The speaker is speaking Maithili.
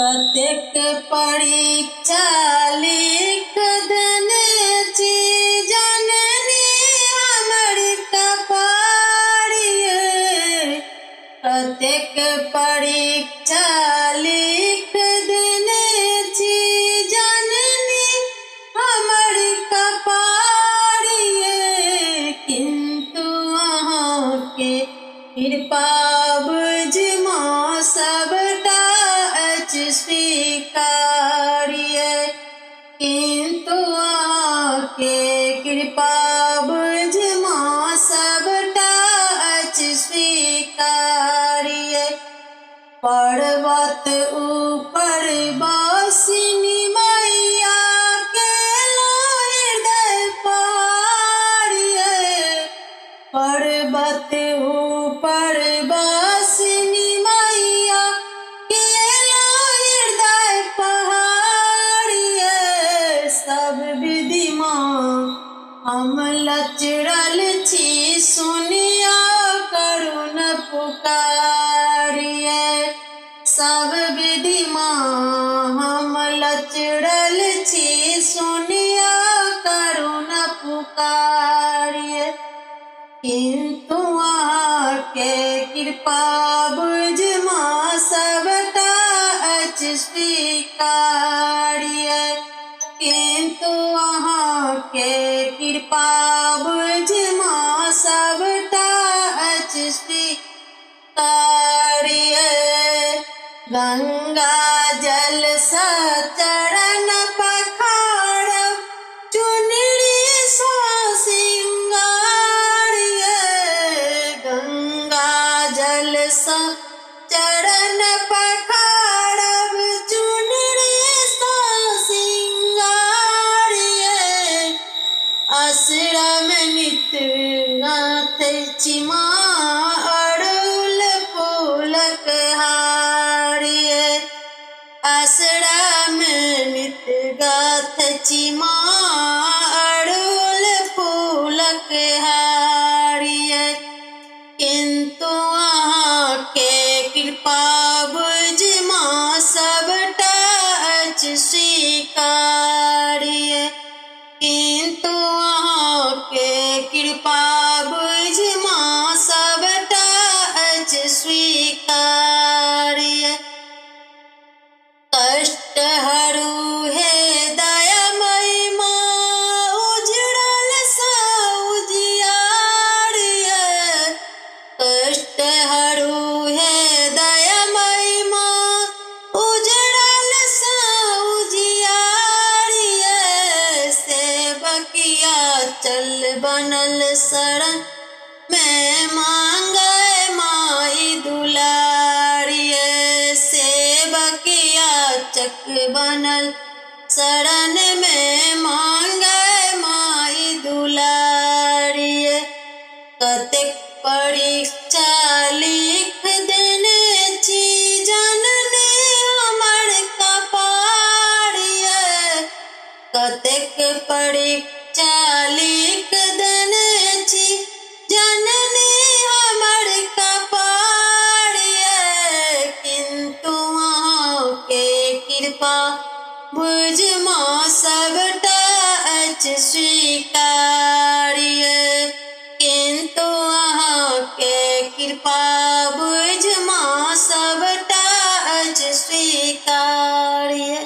कतेक परीक्षा लिख देने छी जननी हमर कपारिये। कतेक परीक्षा लिख देने छी जननी हमर कपारिये। किंतु अहाँके कृपा बुझमा सबटा स्वीकार्य। किंतु आके कृपा बुझमा सबटा स्वीकार्य। पर्वत ऊपर बासिनी मैया के हृदय पारिये। पर्वत ऊपर बासिनी मैया के हृदय पहाड़िये। सब विधि हम लचरल छी सुनिया करुण पुकारिये। सब विधि हम लचरल छी सुनिया करुण पुकारिये। किंतु आके कृपा बुझमा सबटा स्वीकार्य। किंतु अहाँके कृपा बुझमा सबटा स्वीकार्य। गंगा जल सा चरण पखारब चुनरी सा सिंगारिये। गंगा जल सा चरण पखारब चुनरी सा सिंगारिये। आश्रम नित गाथ छी अड़हुल फूलक हारिये। आश्रम नित गाथ छी अड़हुल फूलक हारिये। किंतु अहाँके कृपा बुझमा सबटा स्वीकार्य। किंतु अहाँके कृपा बुझमा सबटा स्वीकार्य। कष्ट हरू हे दयामयी माँ उजड़ल सा उजियारिये। कष्ट हरू हे दयामयी माँ उजड़ल सा उजियारिये। सेवकिया चल बनल शरण में मांगे माई दुलारिये। सेवकिया चक बनल शरण में मांगे माई दुलारिये। कतेक परीक्षा लिख देने छी जननी हमर कपारिये। कतेक परीक्षा लिख देने छी जननी हमर कपारिये। किंतु अहाँके कृपा बुझमा सबटा स्वीकार्य। किंतु अहाँके कृपा बुझमा सबटा स्वीकार्य।